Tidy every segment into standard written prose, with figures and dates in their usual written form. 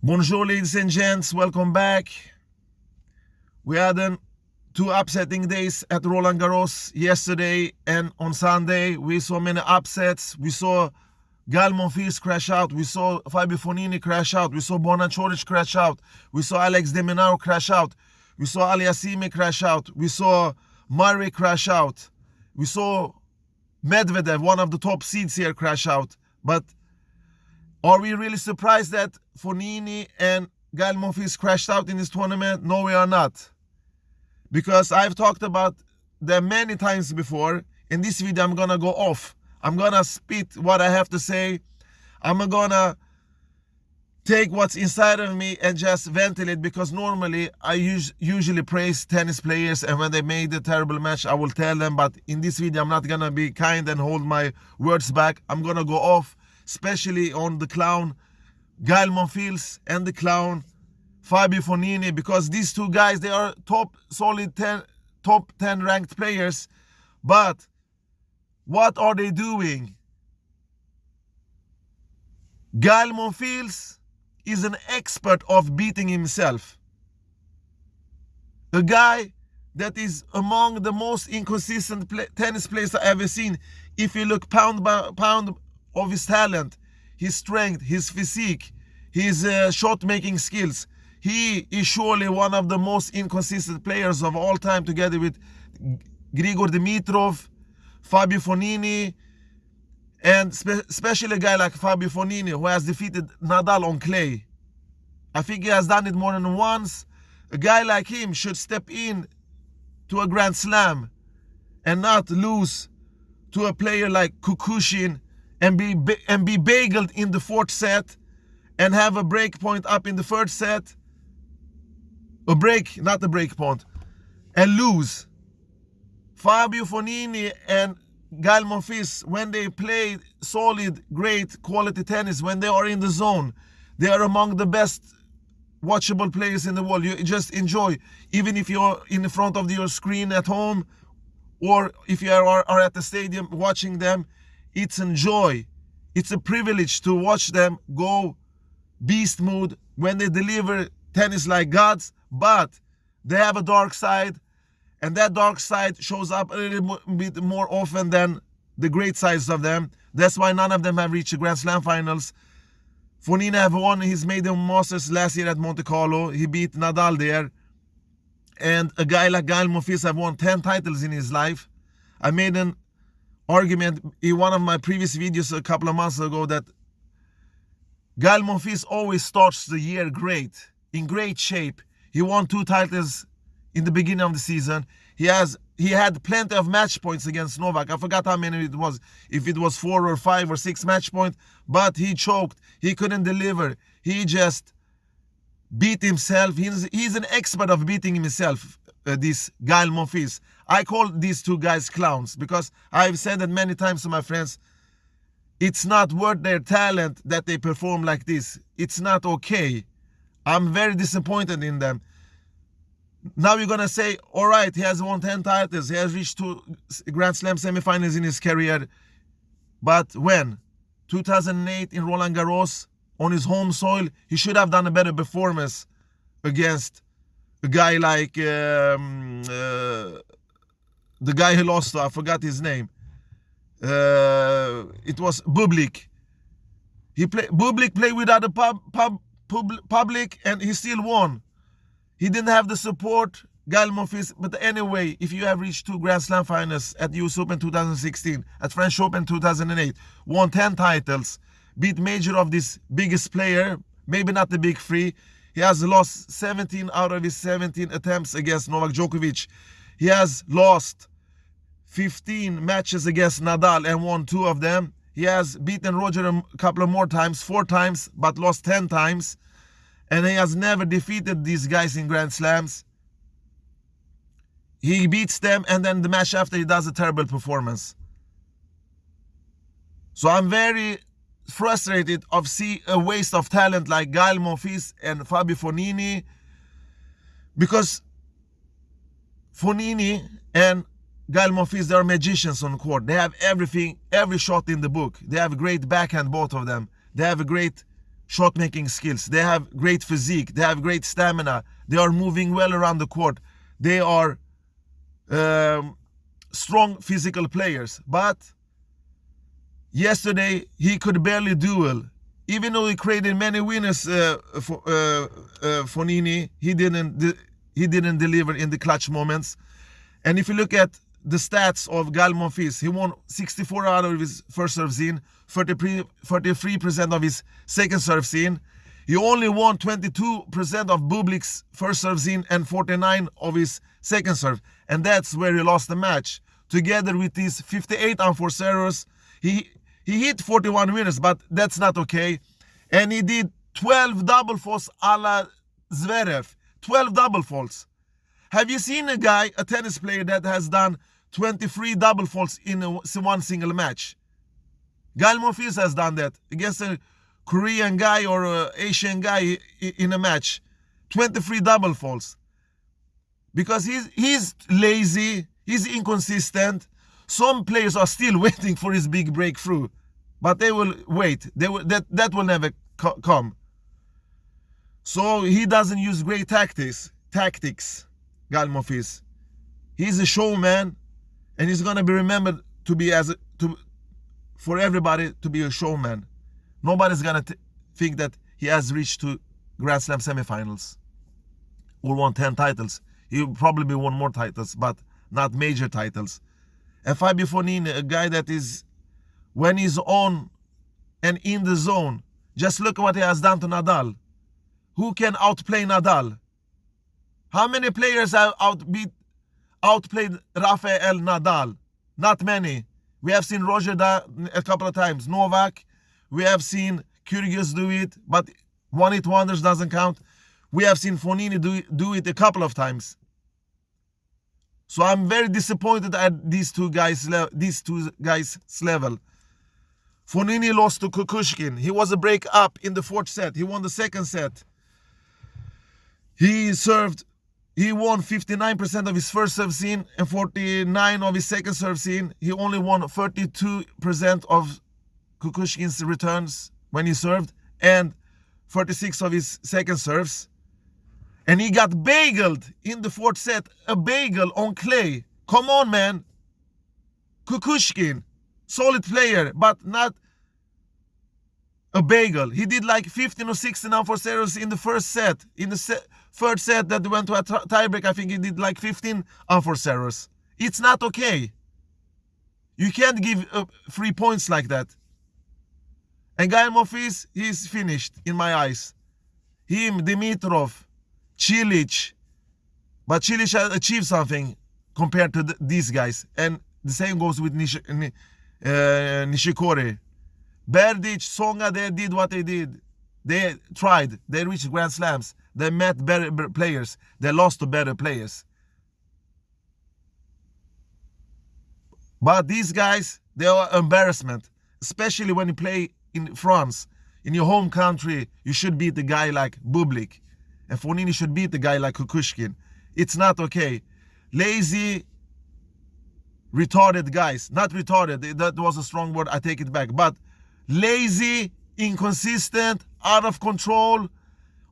Bonjour, ladies and gents. Welcome back. We had two upsetting days at Roland Garros yesterday and on Sunday. We saw many upsets. We saw Gal Monfils crash out. We saw Fabio Fognini crash out. We saw Bonan Coric crash out. We saw Alex de Minaur crash out. We saw Aliassime crash out. We saw Murray crash out. We saw Medvedev, one of the top seeds here, crash out. But are we really surprised that Fognini and Gal Monfils crashed out in this tournament? No, we are not. Because I've talked about them many times before. In this video, I'm gonna go off. I'm gonna spit what I have to say. I'm gonna take what's inside of me and just ventilate, because normally I usually praise tennis players, and when they made a terrible match, I will tell them. But in this video, I'm not gonna be kind and hold my words back. I'm gonna go off, especially on the clown Gal Monfils and the clown Fabio Fognini, because these two guys, they are top 10 ranked players. But what are they doing? Gal Monfils is an expert of beating himself. A guy that is among the most inconsistent tennis players I've ever seen. If you look pound by pound of his talent, his strength, his physique, his shot-making skills, he is surely one of the most inconsistent players of all time, together with Grigor Dimitrov, Fabio Fognini, and especially a guy like Fabio Fognini, who has defeated Nadal on clay. I think he has done it more than once. A guy like him should step in to a Grand Slam and not lose to a player like Kukushin and be bageled in the fourth set and have a break point up in the third set. Not a break point, and lose. Fabio Fognini and Gal Monfils, when they play solid, great quality tennis, when they are in the zone, they are among the best watchable players in the world. You just enjoy, even if you're in the front of your screen at home, or if you are at the stadium watching them. It's a joy. It's a privilege to watch them go beast mode when they deliver tennis like gods. But they have a dark side, and that dark side shows up a little bit more often than the great sides of them. That's why none of them have reached the Grand Slam finals. Fognini have won his maiden Masters last year at Monte Carlo. He beat Nadal there. And a guy like Gal Monfils have won 10 titles in his life. I made an argument in one of my previous videos a couple of months ago that Gal Monfils always starts the year great, in great shape. He won 2 titles in the beginning of the season. He had plenty of match points against Novak. I forgot how many it was, if it was 4 or 5 or 6 match points, but he choked. He couldn't deliver. He just beat himself. He's an expert of beating himself, this Gal Monfils. I call these two guys clowns, because I've said that many times to my friends, it's not worth their talent that they perform like this. It's not okay. I'm very disappointed in them. Now you're going to say, all right, he has won 10 titles. He has reached 2 Grand Slam semifinals in his career. But when? 2008 in Roland Garros, on his home soil, he should have done a better performance against a guy like the guy he lost to. I forgot his name. It was Bublik. Bublik played without a public, and he still won. He didn't have the support, Gal Monfils. But anyway, if you have reached 2 Grand Slam finals at US Open 2016, at French Open 2008, won 10 titles, beat major of this biggest player, maybe not the big three. He has lost 17 out of his 17 attempts against Novak Djokovic. He has lost 15 matches against Nadal and won 2 of them. He has beaten Roger a couple of more times, 4 times, but lost 10 times. And he has never defeated these guys in Grand Slams. He beats them, and then the match after he does a terrible performance. So I'm very frustrated of see a waste of talent like Gal Monfils and Fabio Fognini, because Fognini and Gal Monfils, they are magicians on court. They have everything, every shot in the book. They have a great backhand, both of them. They have a great shot making skills. They have great physique. They have great stamina. They are moving well around the court. They are strong physical players. But yesterday he could barely duel. Even though he created many winners, Fognini, he didn't deliver in the clutch moments. And if you look at the stats of Gal Monfils, he won 64 out of his first serve scene, 43% of his second serve scene. He only won 22% of Bublik's first serve scene and 49 of his second serve. And that's where he lost the match. Together with these 58 unforced errors, he hit 41 winners, but that's not okay. And he did 12 double faults a la Zverev. 12 double faults. Have you seen a tennis player that has done 23 double faults in one single match? Gal Monfils has done that against a Korean guy or an Asian guy in a match. 23 double faults. Because he's lazy, he's inconsistent. Some players are still waiting for his big breakthrough. But they will wait. That will never come. So he doesn't use great tactics, Gal Monfils. He's a showman, and he's gonna be remembered to be for everybody to be a showman. Nobody's gonna think that he has reached to Grand Slam semifinals or won 10 titles. He'll probably won more titles, but not major titles. And Fabio Fognini, a guy that is, when he's on and in the zone, just look at what he has done to Nadal. Who can outplay Nadal? How many players have outplayed Rafael Nadal? Not many. We have seen Roger a couple of times. Novak. We have seen Kyrgios do it, but one-hit wonders doesn't count. We have seen Fognini do it a couple of times. So I'm very disappointed at these two guys' level. Fognini lost to Kukushkin. He was a break up in the fourth set. He won the second set. He won 59% of his first serve scene and 49% of his second serve scene. He only won 32% of Kukushkin's returns when he served and 36% of his second serves. And he got bageled in the fourth set. A bagel on clay. Come on, man. Kukushkin, solid player, but not a bagel. He did like 15 or 16 unforced errors in the first set. In the third set that went to a tiebreak, I think he did like 15 unforced errors. It's not okay. You can't give 3 points like that. And Gal Monfils, he's finished in my eyes. Him, Dimitrov, Cilic. But Cilic has achieved something compared to these guys. And the same goes with Nishikori. Berdych, Tsonga, they did what they did. They tried. They reached Grand Slams. They met better players. They lost to better players. But these guys, they are embarrassment. Especially when you play in France. In your home country, you should beat the guy like Bublik. And Fognini should beat the guy like Kukushkin. It's not okay. Lazy, retarded guys. Not retarded. That was a strong word. I take it back. But lazy, inconsistent, out of control.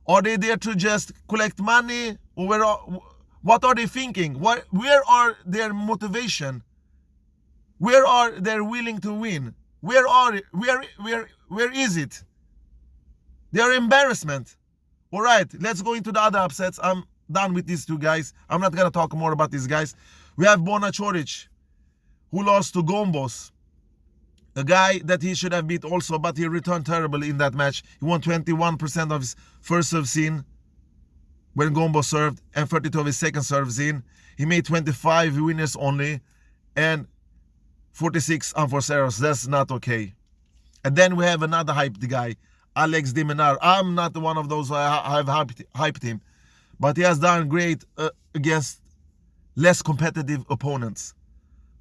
Are they there to just collect money? Or what are they thinking? Where are their motivation? Where are they willing to win? Where is it? They are embarrassment. All right, let's go into the other upsets. I'm done with these two guys. I'm not going to talk more about these guys. We have Borna Coric, who lost to Gombos. A guy that he should have beat also, but he returned terribly in that match. He won 21% of his first serve scene when Gombos served and 32% of his second serve scene. He made 25 winners only and 46 unforced errors. That's not okay. And then we have another hyped guy, Alex de Minaur. I'm not one of those who have hyped him, but he has done great against less competitive opponents.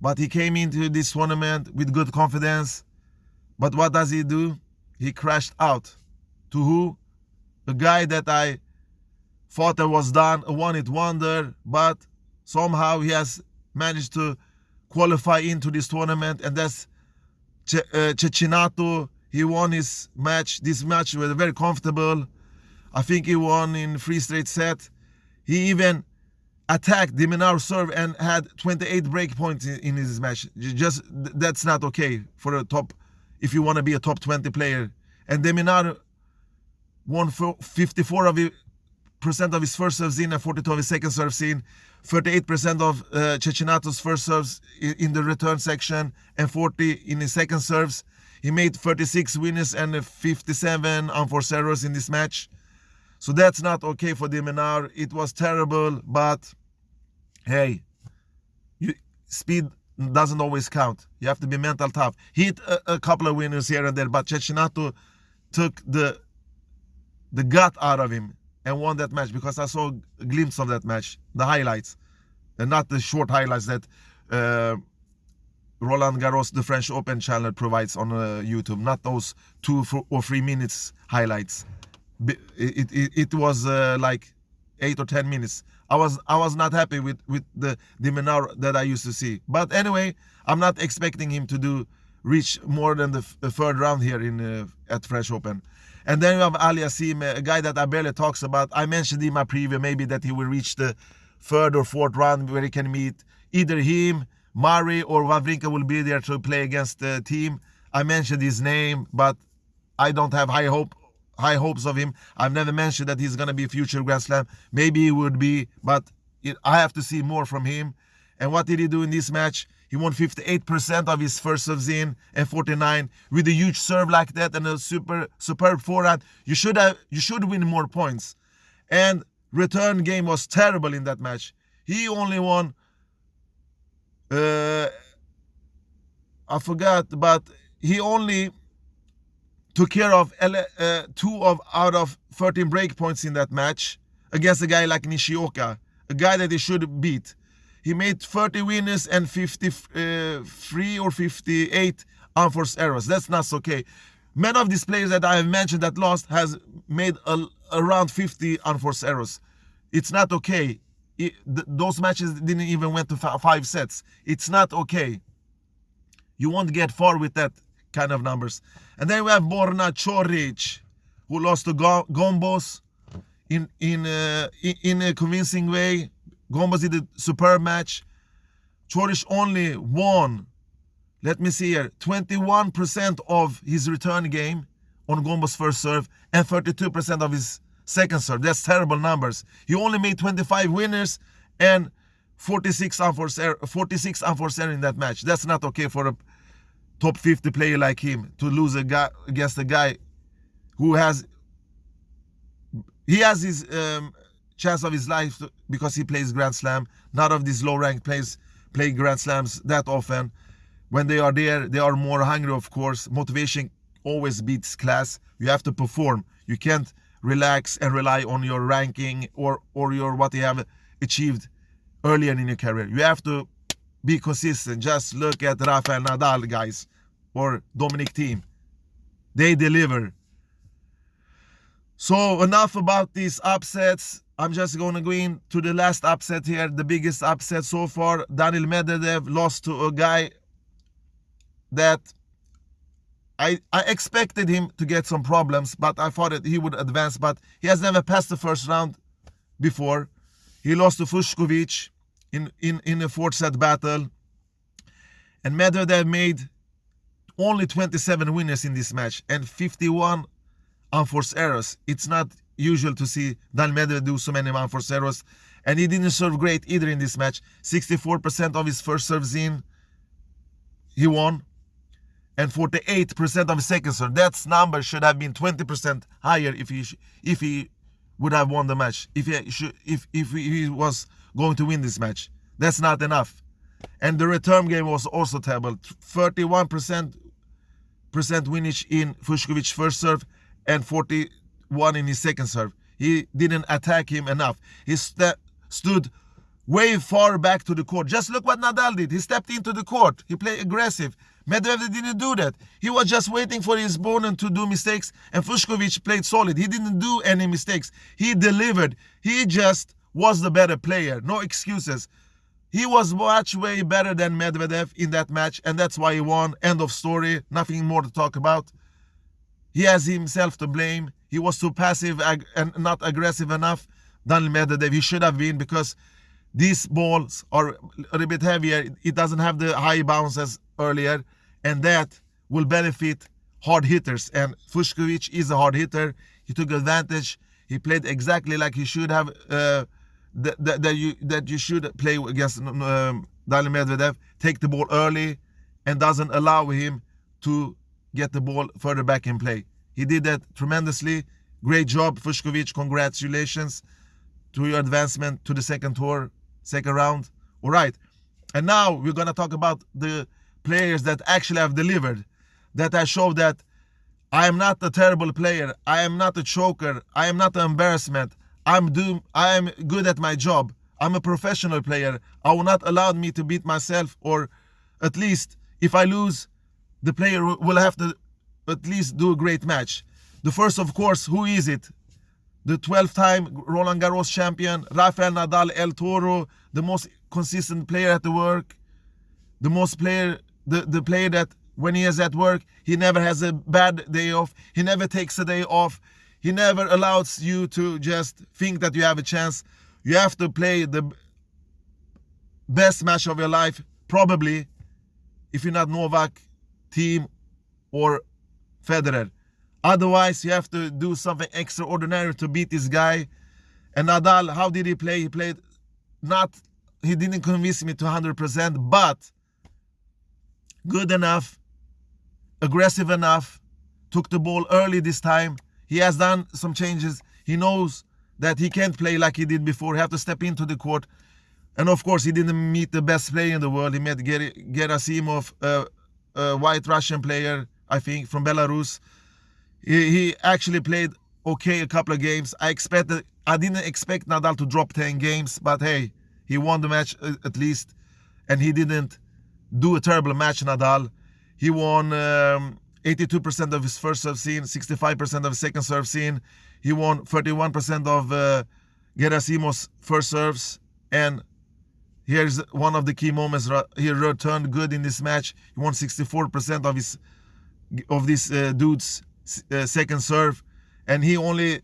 But he came into this tournament with good confidence. But what does he do? He crashed out. To who? A guy that I thought that was done, a one-hit wonder, but somehow he has managed to qualify into this tournament, and that's Cecchinato. He won his match. This match was very comfortable. I think he won in 3 straight sets. He even attacked de Minaur serve and had 28 break points in his match. Just that's not okay for a top, if you want to be a top 20 player. And de Minaur won 54% of his first serves in and 42 of his second serves in. 38% of Cecinato's first serves in the return section and 40 in his second serves. He made 36 winners and 57 unforced errors in this match. So that's not okay for de Minaur. It was terrible, but hey, speed doesn't always count. You have to be mental tough. He hit a couple of winners here and there, but Cecinato took the gut out of him and won that match, because I saw a glimpse of that match, the highlights, and not the short highlights that Roland Garros, the French Open channel, provides on YouTube. Not those 2 or 3 minutes highlights. It was like 8 or 10 minutes. I was not happy with the de Minaur that I used to see. But anyway, I'm not expecting him to reach more than the third round here in at French Open. And then we have Aliassime, a guy that I barely talks about. I mentioned in my preview maybe that he will reach the 3rd or 4th round where he can meet either him, Murray, or Wawrinka will be there to play against the team. I mentioned his name, but I don't have high hopes of him. I've never mentioned that he's going to be a future Grand Slam. Maybe he would be, but I have to see more from him. And what did he do in this match? He won 58% of his first serves in and 49 with a huge serve like that and a superb forehand. You should win more points. And return game was terrible in that match. He only won I forgot, but he only took care of 2 out of 13 break points in that match against a guy like Nishioka, a guy that he should beat. He made 30 winners and 53 or 58 unforced errors. That's not okay. Many of these players that I have mentioned that lost has made around 50 unforced errors. It's not okay. Those matches didn't even went to 5 sets. It's not okay. You won't get far with that kind of numbers. And then we have Borna Coric, who lost to Gombos in a convincing way. Gombos did a superb match. Coric only won, let me see here, 21% of his return game on Gombos' first serve and 32% of his second serve. That's terrible numbers. He only made 25 winners and 46 unforced error in that match. That's not okay for a top 50 player like him to lose against a guy who has his chance of his life because he plays Grand Slam. None of these low-ranked players play Grand Slams that often. When they are there, they are more hungry, of course. Motivation always beats class. You have to perform. You can't relax and rely on your ranking or your what you have achieved earlier in your career. You have to be consistent. Just look at Rafael Nadal, guys, or Dominic Thiem. They deliver. So enough about these upsets. I'm just going to go into the last upset here, the biggest upset so far. Daniil Medvedev lost to a guy that I expected him to get some problems, but I thought that he would advance, but he has never passed the first round before. He lost to Fucsovics in a 4th-set battle. And Medvedev made only 27 winners in this match and 51 unforced errors. It's not usual to see Daniil Medvedev do so many unforced errors. And he didn't serve great either in this match. 64% of his first serves in, he won. And 48% of his second serve. That number should have been 20% higher if he would have won the match. If he was going to win this match. That's not enough. And the return game was also terrible. 31% winnage in Fucsovics' first serve and 41 in his second serve. He didn't attack him enough. He stood way far back to the court. Just look what Nadal did. He stepped into the court. He played aggressive. Medvedev didn't do that. He was just waiting for his opponent to do mistakes, and Fucsovics played solid. He didn't do any mistakes. He delivered. He just was the better player. No excuses. He was much way better than Medvedev in that match, and that's why he won. End of story. Nothing more to talk about. he has himself to blame. He was too passive and not aggressive enough. Daniil Medvedev, he should have been, because these balls are a little bit heavier. It doesn't have the high bounce as earlier, and that will benefit hard hitters. And Fucsovics is a hard hitter. He took advantage. He played exactly like he should have. That you should play against Daniil Medvedev. Take the ball early, and doesn't allow him to get the ball further back in play. He did that tremendously. Great job, Fucsovics. Congratulations to your advancement to the second round. All right. And now we're going to talk about the players that actually have delivered, that have showed that I am not a terrible player. I am not a choker. I am not an embarrassment. I am good at my job. I'm a professional player. I will not allow me to beat myself, or at least if I lose, the player will have to at least do a great match. The first, of course, who is it? The 12-time Roland Garros champion, Rafael Nadal El Toro, the most consistent player at the work, the player that when he is at work, he never has a bad day off. He never takes a day off. He never allows you to just think that you have a chance. You have to play the best match of your life, probably, if you're not Novak, Thiem, or Federer. Otherwise, you have to do something extraordinary to beat this guy. And Nadal, how did he play? He played he didn't convince me to 100%, but good enough, aggressive enough, took the ball early this time. He has done some changes. He knows that he can't play like he did before. He have to step into the court. And of course, he didn't meet the best player in the world. He met Gerasimov, a white Russian player, I think, from Belarus. He actually played okay a couple of games. I didn't expect Nadal to drop 10 games, but hey, he won the match at least. And he didn't do a terrible match, Nadal. He won 82% of his first serve scene, 65% of his second serve scene. He won 31% of Gerasimov's first serves. And here's one of the key moments. He returned good in this match. He won 64% of this dude's second serve. And he only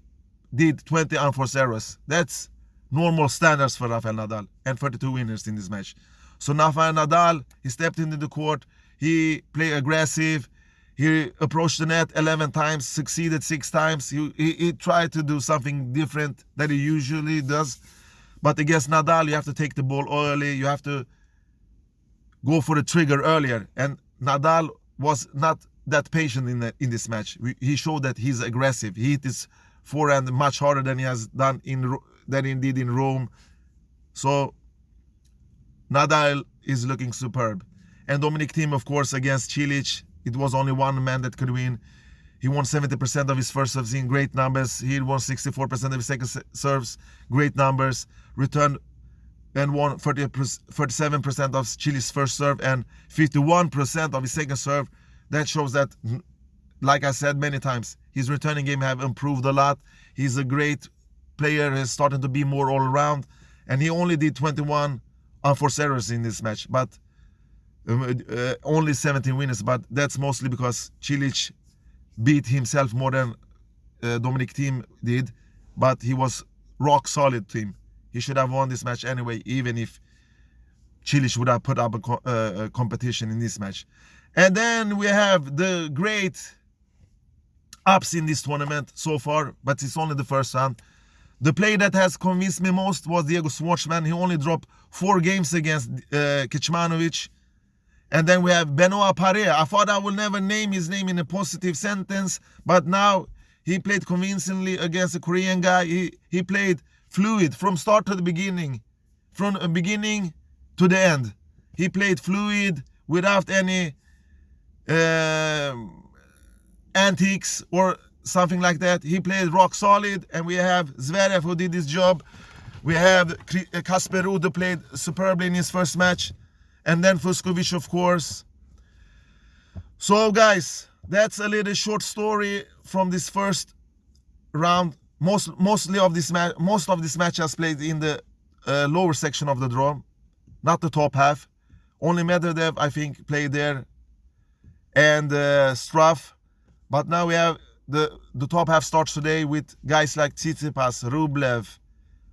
did 20 unforced errors. That's normal standards for Rafael Nadal, and 32 winners in this match. So Rafael Nadal, he stepped into the court. He played aggressive. He approached the net 11 times, succeeded 6 times. He tried to do something different that he usually does. But against Nadal, you have to take the ball early. You have to go for the trigger earlier. And Nadal was not that patient in this match. He showed that he's aggressive. He hit his forehand much harder than he has done than he did in Rome. So Nadal is looking superb. And Dominic Thiem, of course, against Cilic, it was only one man that could win. He won 70% of his first serves in great numbers. He won 64% of his second serves, great numbers. Returned and won 37% of Cilic's first serve and 51% of his second serve. That shows that, like I said many times, his returning game have improved a lot. He's a great player. He's starting to be more all-around. And he only did 21 unforced errors in this match, but only 17 winners. But that's mostly because Cilic beat himself more than Dominic Thiem did. But he was rock solid Thiem. He should have won this match anyway, even if Cilic would have put up a competition in this match. And then we have the great ups in this tournament so far, but it's only the first round. The player that has convinced me most was Diego Schwartzman. He only dropped 4 games against Kecmanovic. And then we have Benoit Paire. I thought I will never name his name in a positive sentence, but now he played convincingly against a Korean guy. He played fluid from start to the beginning, from the beginning to the end. He played fluid without any antics or something like that. He played rock solid, and we have Zverev who did his job. We have Casper Ruud who played superbly in his first match, and then Fucsovics, of course. So guys, that's a little short story from this first round. Most of this match has played in the lower section of the draw, not the top half. Only Medvedev, I think, played there, and Struff. But now we have the top half starts today with guys like Tsitsipas, Rublev,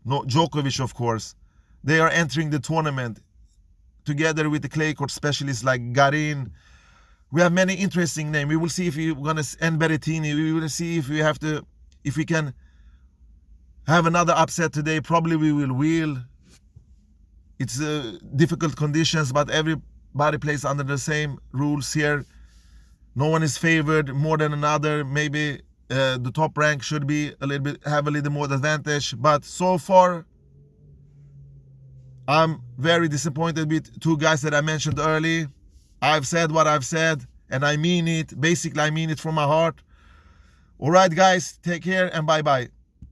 no, Djokovic, of course. They are entering the tournament together with the clay court specialists like Garin. We have many interesting names. We will see if we're gonna end Berrettini. We will see if we can have another upset today. Probably we will. It's difficult conditions, but everybody plays under the same rules here. No one is favored more than another. Maybe the top rank should be have a little more advantage. But so far, I'm very disappointed with two guys that I mentioned early. I've said what I've said, and I mean it. Basically, I mean it from my heart. All right, guys, take care and bye-bye.